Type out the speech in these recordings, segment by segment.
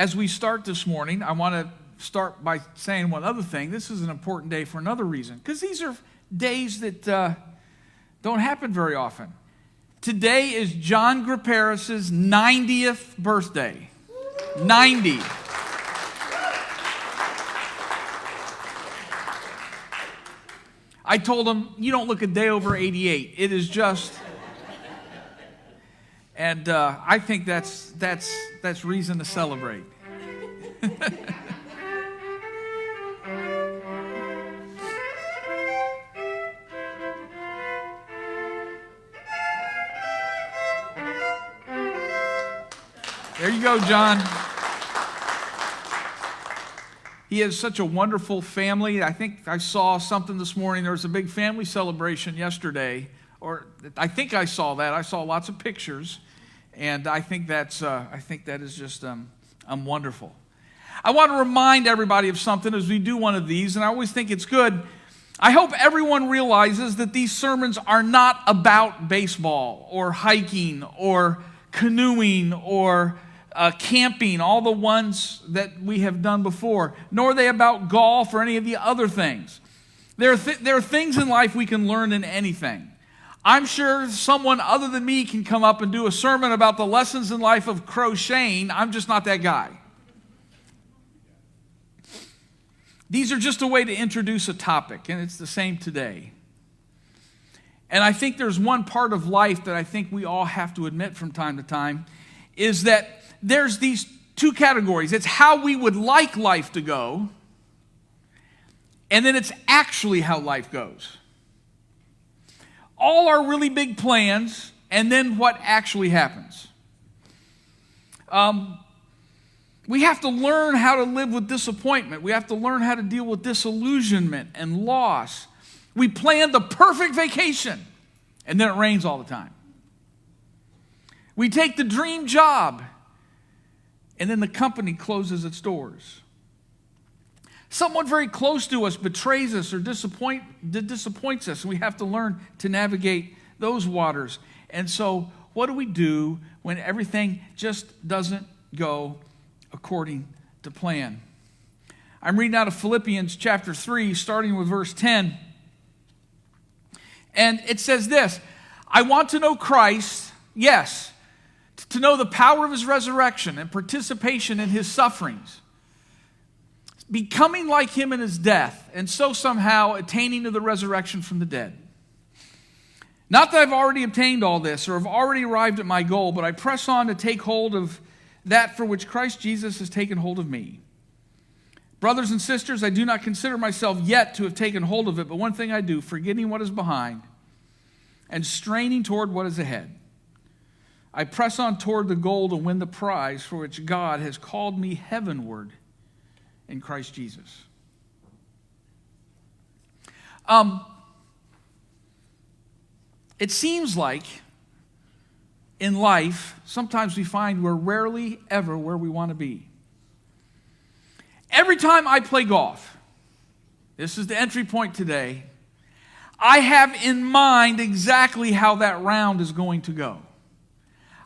as we start this morning, I want to start by saying one other thing. This is an important day for another reason, because these are days that don't happen very often. Today is John Griparis' 90th birthday. 90. I told him, you don't look a day over 88. It is just... And I think that's reason to celebrate. There you go, John. He has such a wonderful family. I think I saw something this morning. There was a big family celebration yesterday, or I think I saw that. I saw lots of pictures, and I think that is just wonderful. I want to remind everybody of something as we do one of these, and I always think it's good. I hope everyone realizes that these sermons are not about baseball or hiking or canoeing or camping, all the ones that we have done before, nor are they about golf or any of the other things. There are things in life we can learn in anything. I'm sure someone other than me can come up and do a sermon about the lessons in life of crocheting. I'm just not that guy. These are just a way to introduce a topic, and it's the same today. And I think there's one part of life that I think we all have to admit from time to time, is that there's these two categories. It's how we would like life to go, and then it's actually how life goes. All our really big plans, and then what actually happens. We have to learn how to live with disappointment. We have to learn how to deal with disillusionment and loss. We plan the perfect vacation, and then it rains all the time. We take the dream job, and then the company closes its doors. Someone very close to us betrays us or disappoints us, and we have to learn to navigate those waters. And so, what do we do when everything just doesn't go according to plan? I'm reading out of Philippians chapter 3, starting with verse 10. And it says this: I want to know Christ, yes, to know the power of his resurrection and participation in his sufferings, becoming like him in his death, and so somehow attaining to the resurrection from the dead. Not that I've already obtained all this or have already arrived at my goal, but I press on to take hold of that for which Christ Jesus has taken hold of me. Brothers and sisters, I do not consider myself yet to have taken hold of it, but one thing I do, forgetting what is behind and straining toward what is ahead. I press on toward the goal to win the prize for which God has called me heavenward in Christ Jesus. It seems like in life, sometimes we find we're rarely ever where we want to be. Every time I play golf, this is the entry point today, I have in mind exactly how that round is going to go.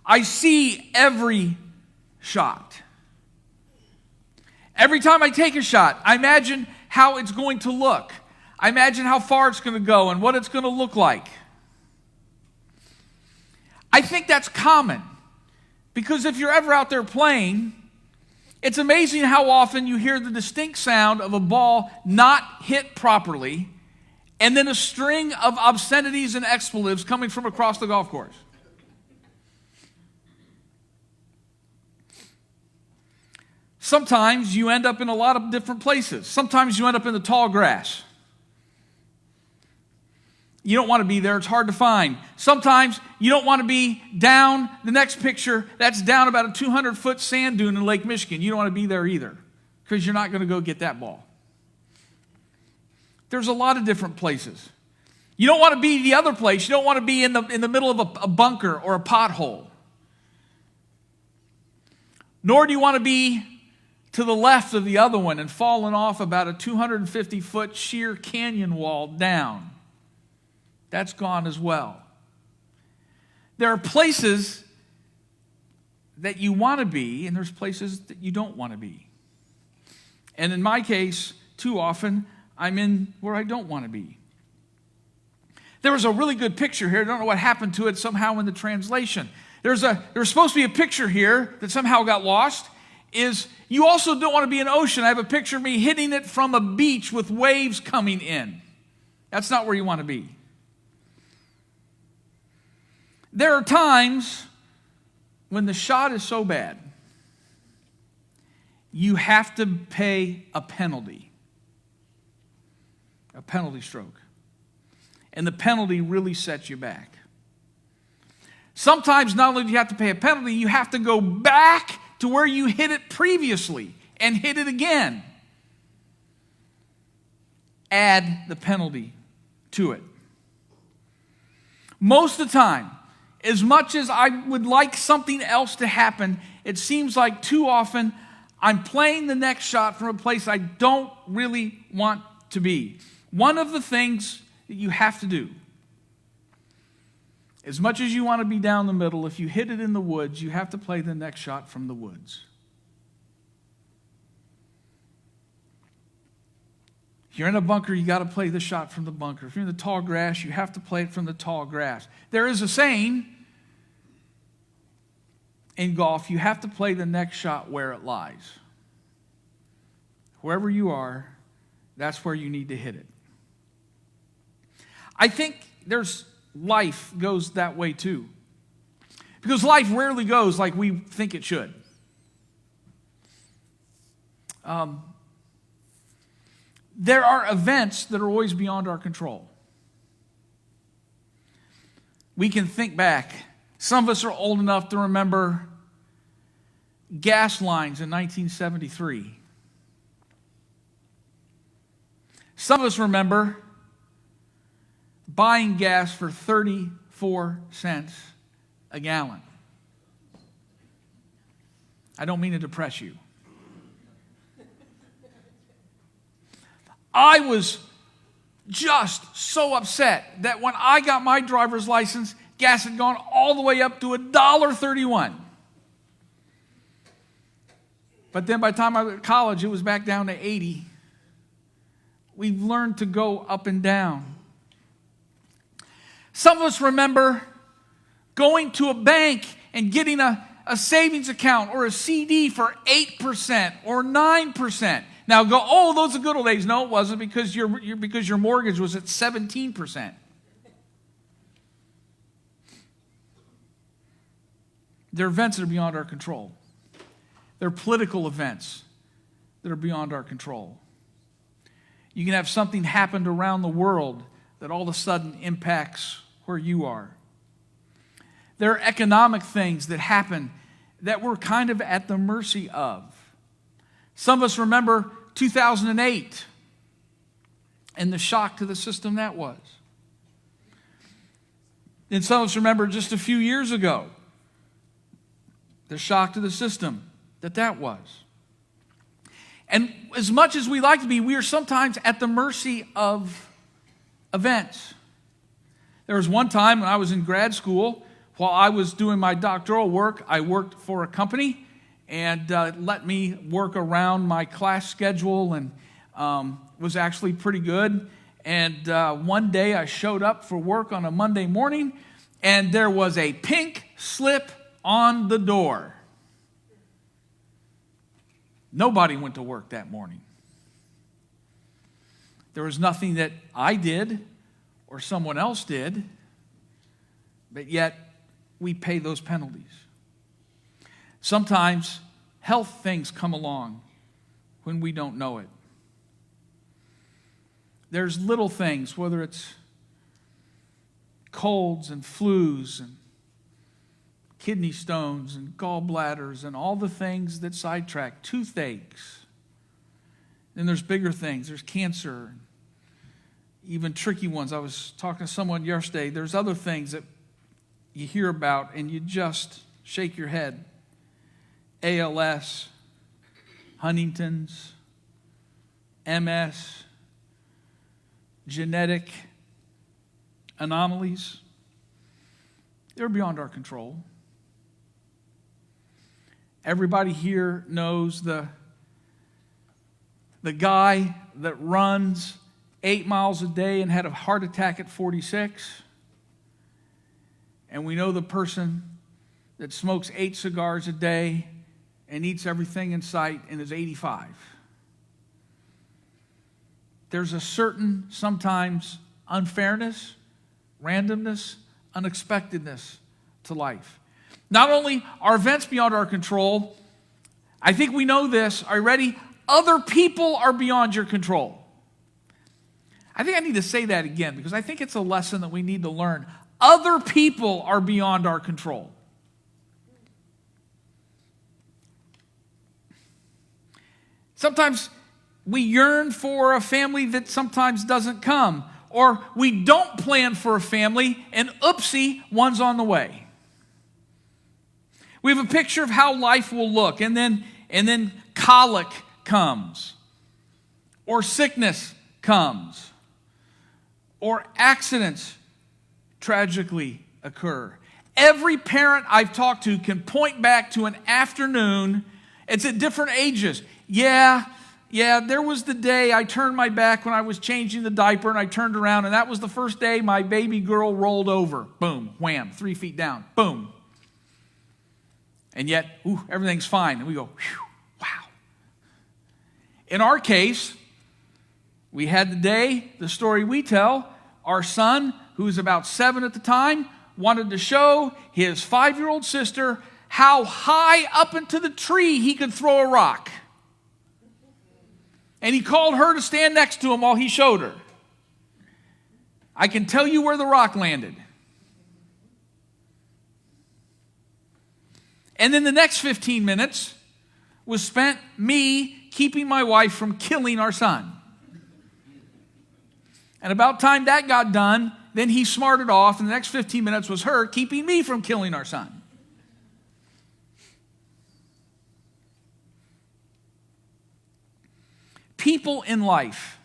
I see every shot. Every time I take a shot, I imagine how it's going to look. I imagine how far it's going to go and what it's going to look like. I think that's common, because if you're ever out there playing, it's amazing how often you hear the distinct sound of a ball not hit properly and then a string of obscenities and expletives coming from across the golf course. Sometimes you end up in a lot of different places. Sometimes you end up in the tall grass. You don't want to be there. It's hard to find. Sometimes you don't want to be down the next picture. That's down about a 200-foot sand dune in Lake Michigan. You don't want to be there either, because you're not going to go get that ball. There's a lot of different places. You don't want to be the other place. You don't want to be in the middle of a bunker or a pothole. Nor do you want to be to the left of the other one and falling off about a 250-foot sheer canyon wall down. That's gone as well. There are places that you want to be, and there's places that you don't want to be. And in my case, too often, I'm in where I don't want to be. There was a really good picture here. I don't know what happened to it somehow in the translation. There's supposed to be a picture here that somehow got lost. Is you also don't want to be an ocean. I have a picture of me hitting it from a beach with waves coming in. That's not where you want to be. There are times when the shot is so bad, you have to pay a penalty stroke. And the penalty really sets you back. Sometimes not only do you have to pay a penalty, you have to go back to where you hit it previously and hit it again. Add the penalty to it. Most of the time, as much as I would like something else to happen, it seems like too often I'm playing the next shot from a place I don't really want to be. One of the things that you have to do, as much as you want to be down the middle, if you hit it in the woods, you have to play the next shot from the woods. If you're in a bunker, you got to play the shot from the bunker. If you're in the tall grass, you have to play it from the tall grass. There is a saying in golf, you have to play the next shot where it lies. Wherever you are, that's where you need to hit it. I think life goes that way too. Because life rarely goes like we think it should. There are events that are always beyond our control. We can think back. Some of us are old enough to remember gas lines in 1973. Some of us remember buying gas for 34 cents a gallon. I don't mean to depress you. I was just so upset that when I got my driver's license, gas had gone all the way up to $1.31. But then by the time I was at college, it was back down to 80. We've learned to go up and down. Some of us remember going to a bank and getting a savings account or a CD for 8% or 9%. Now go, oh, those are good old days. No, it wasn't, because your mortgage was at 17%. There are events that are beyond our control. There are political events that are beyond our control. You can have something happen around the world that all of a sudden impacts where you are. There are economic things that happen that we're kind of at the mercy of. Some of us remember 2008 and the shock to the system that was. And some of us remember just a few years ago the shock to the system that was. And as much as we like to be, we are sometimes at the mercy of events. There was one time when I was in grad school, while I was doing my doctoral work, I worked for a company and let me work around my class schedule, and was actually pretty good. And one day I showed up for work on a Monday morning, and there was a pink slip on the door. Nobody went to work that morning. There was nothing that I did or someone else did, but yet we pay those penalties. Sometimes health things come along when we don't know it. There's little things, whether it's colds and flus and kidney stones and gallbladders and all the things that sidetrack, toothaches. Then there's bigger things. There's cancer, even tricky ones. I was talking to someone yesterday. There's other things that you hear about and you just shake your head. ALS, Huntington's, MS, genetic anomalies. They're beyond our control. Everybody here knows the guy that runs 8 miles a day and had a heart attack at 46. And we know the person that smokes 8 cigars a day and eats everything in sight and is 85. There's a certain, sometimes, unfairness, randomness, unexpectedness to life. Not only are events beyond our control, I think we know this. Are you ready? Other people are beyond your control. I think I need to say that again because I think it's a lesson that we need to learn. Other people are beyond our control. Sometimes we yearn for a family that sometimes doesn't come, or we don't plan for a family and oopsie, one's on the way. We have a picture of how life will look, and then colic comes, or sickness comes, or accidents tragically occur. Every parent I've talked to can point back to an afternoon. It's at different ages. Yeah, there was the day I turned my back when I was changing the diaper and I turned around and that was the first day my baby girl rolled over. Boom, wham, 3 feet down, boom. And yet, everything's fine. And we go, whew, wow. In our case, we had the day, the story we tell, our son, who was about 7 at the time, wanted to show his 5-year-old sister how high up into the tree he could throw a rock. And he called her to stand next to him while he showed her. I can tell you where the rock landed. And then the next 15 minutes was spent me keeping my wife from killing our son. And about time that got done, then he smarted off, and the next 15 minutes was her keeping me from killing our son. People in life,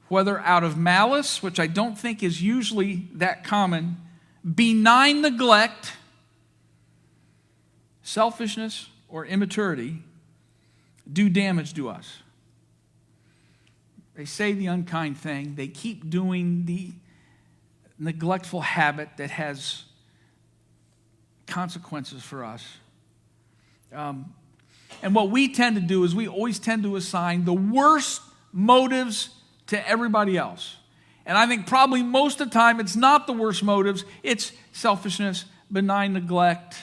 whether out of malice, which I don't think is usually that common, benign neglect, selfishness, or immaturity, do damage to us. They say the unkind thing. They keep doing the neglectful habit that has consequences for us. And what we tend to do is we always tend to assign the worst motives to everybody else. And I think probably most of the time it's not the worst motives. It's selfishness, benign neglect,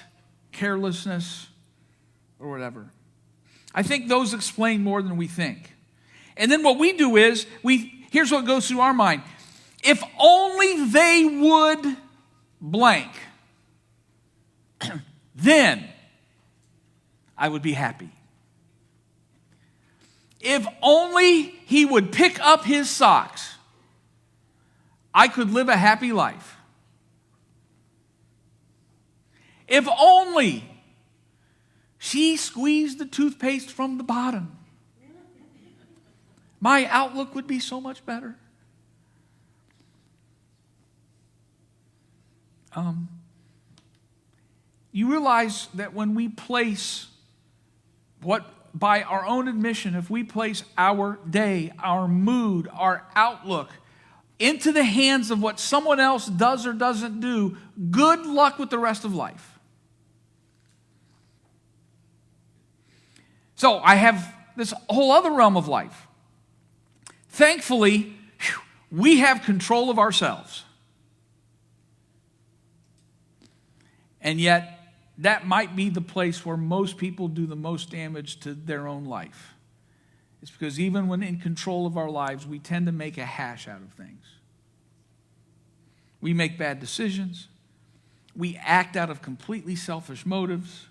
carelessness, or whatever. I think those explain more than we think. And then what we do is, here's what goes through our mind. If only they would blank, then I would be happy. If only he would pick up his socks, I could live a happy life. If only she squeezed the toothpaste from the bottom, my outlook would be so much better. You realize that when we place by our own admission, if we place our day, our mood, our outlook into the hands of what someone else does or doesn't do, good luck with the rest of life. So I have this whole other realm of life. Thankfully, we have control of ourselves. And yet, that might be the place where most people do the most damage to their own life. It's because even when in control of our lives, we tend to make a hash out of things. We make bad decisions. We act out of completely selfish motives.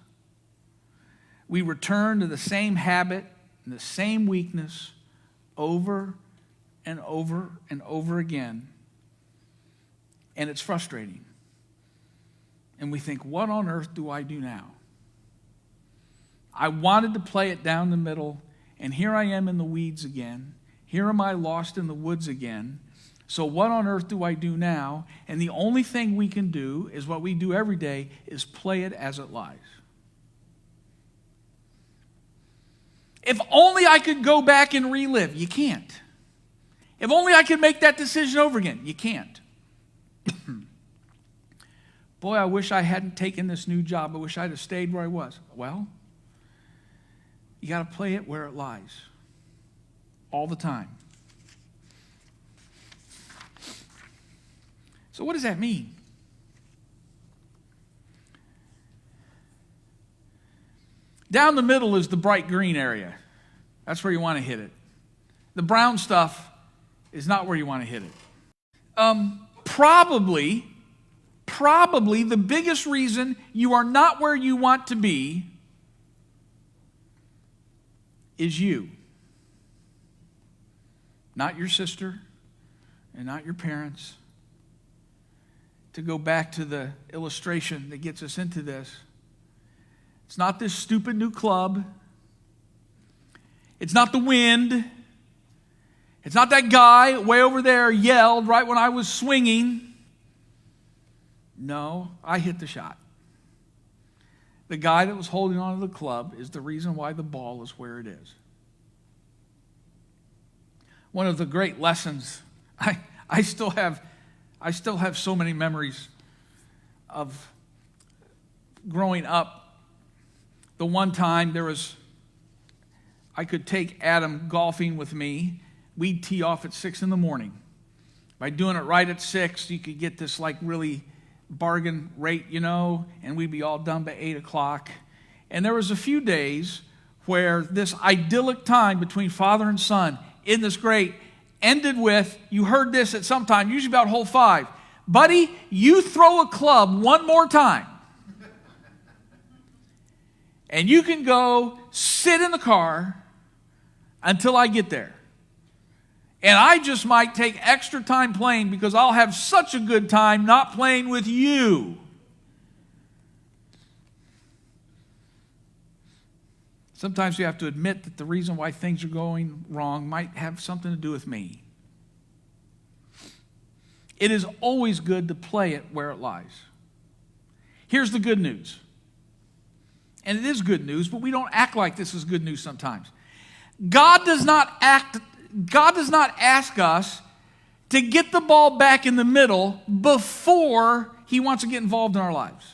We return to the same habit and the same weakness over and over and over again. And it's frustrating. And we think, what on earth do I do now? I wanted to play it down the middle, and here I am in the weeds again. Here am I lost in the woods again. So what on earth do I do now? And the only thing we can do is what we do every day, is play it as it lies. If only I could go back and relive. You can't. If only I could make that decision over again. You can't. Boy, I wish I hadn't taken this new job. I wish I'd have stayed where I was. Well, you got to play it where it lies. All the time. So what does that mean? Down the middle is the bright green area. That's where you want to hit it. The brown stuff is not where you want to hit it. Probably the biggest reason you are not where you want to be is you. Not your sister and not your parents. To go back to the illustration that gets us into this, it's not this stupid new club. It's not the wind. It's not that guy way over there yelled right when I was swinging. No, I hit the shot. The guy that was holding on to the club is the reason why the ball is where it is. One of the great lessons, I still have so many memories of growing up. The one time I could take Adam golfing with me. We'd tee off at 6 in the morning. By doing it right at 6, you could get this like really bargain rate, and we'd be all done by 8 o'clock. And there was a few days where this idyllic time between father and son, isn't this great, ended with, you heard this at some time, usually about hole 5. Buddy, you throw a club one more time. And you can go sit in the car until I get there. And I just might take extra time playing because I'll have such a good time not playing with you. Sometimes you have to admit that the reason why things are going wrong might have something to do with me. It is always good to play it where it lies. Here's the good news. And it is good news, but we don't act like this is good news sometimes. God does not ask us to get the ball back in the middle before he wants to get involved in our lives.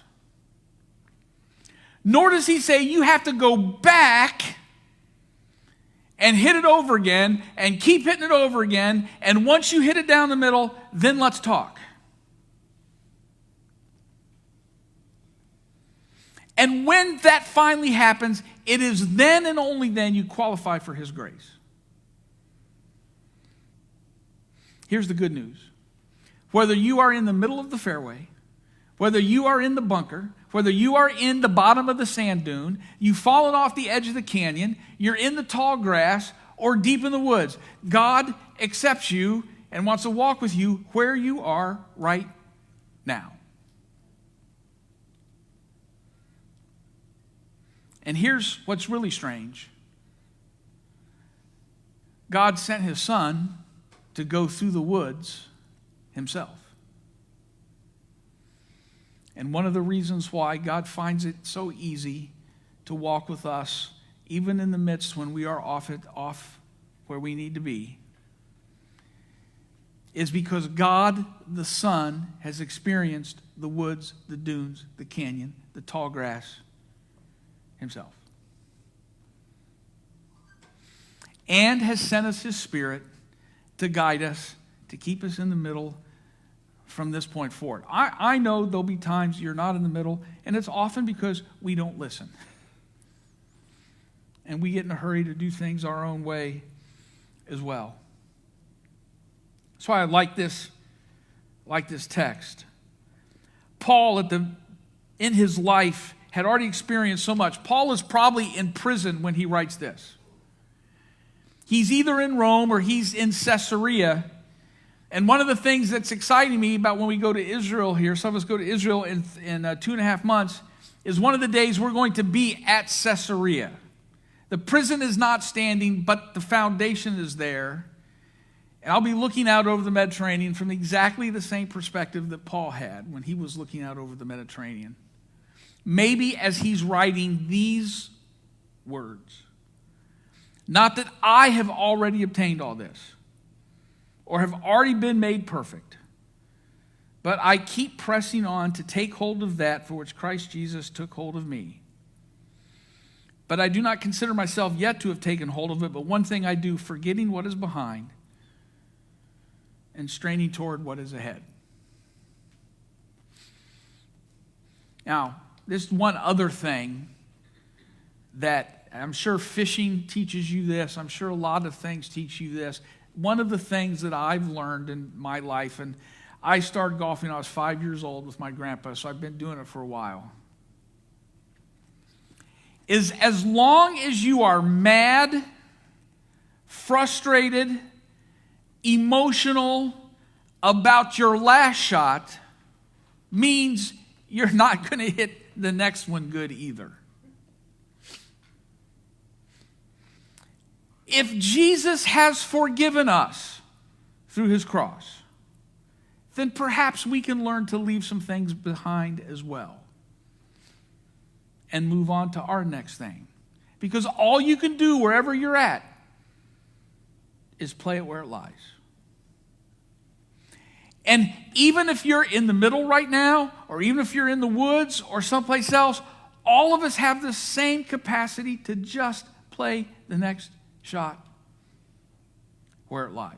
Nor does he say you have to go back and hit it over again and keep hitting it over again, and once you hit it down the middle, then let's talk. And when that finally happens, it is then and only then you qualify for his grace. Here's the good news. Whether you are in the middle of the fairway, whether you are in the bunker, whether you are in the bottom of the sand dune, you've fallen off the edge of the canyon, you're in the tall grass, or deep in the woods, God accepts you and wants to walk with you where you are right now. And here's what's really strange. God sent his son to go through the woods himself. And one of the reasons why God finds it so easy to walk with us, even in the midst when we are off where we need to be, is because God the Son has experienced the woods, the dunes, the canyon, the tall grass himself. And has sent us his Spirit to guide us, to keep us in the middle from this point forward. I know there'll be times you're not in the middle, and it's often because we don't listen. And we get in a hurry to do things our own way as well. That's why I like this text. Paul, in his life, had already experienced so much. Paul is probably in prison when he writes this. He's either in Rome or he's in Caesarea. And one of the things that's exciting me about when we go to Israel here, some of us go to Israel in 2.5 months, is one of the days we're going to be at Caesarea. The prison is not standing, but the foundation is there. And I'll be looking out over the Mediterranean from exactly the same perspective that Paul had when he was looking out over the Mediterranean. Maybe as he's writing these words. Not that I have already obtained all this or have already been made perfect, but I keep pressing on to take hold of that for which Christ Jesus took hold of me. But I do not consider myself yet to have taken hold of it, but one thing I do, forgetting what is behind and straining toward what is ahead. Now, there's one other thing that I'm sure fishing teaches you this. I'm sure a lot of things teach you this. One of the things that I've learned in my life, and I started golfing when I was 5 years old with my grandpa, so I've been doing it for a while, is as long as you are mad, frustrated, emotional about your last shot, means you're not going to hit the next one good either. If Jesus has forgiven us through his cross, then perhaps we can learn to leave some things behind as well and move on to our next thing. Because all you can do wherever you're at is play it where it lies. And even if you're in the middle right now, or even if you're in the woods or someplace else, all of us have the same capacity to just play the next shot where it lies.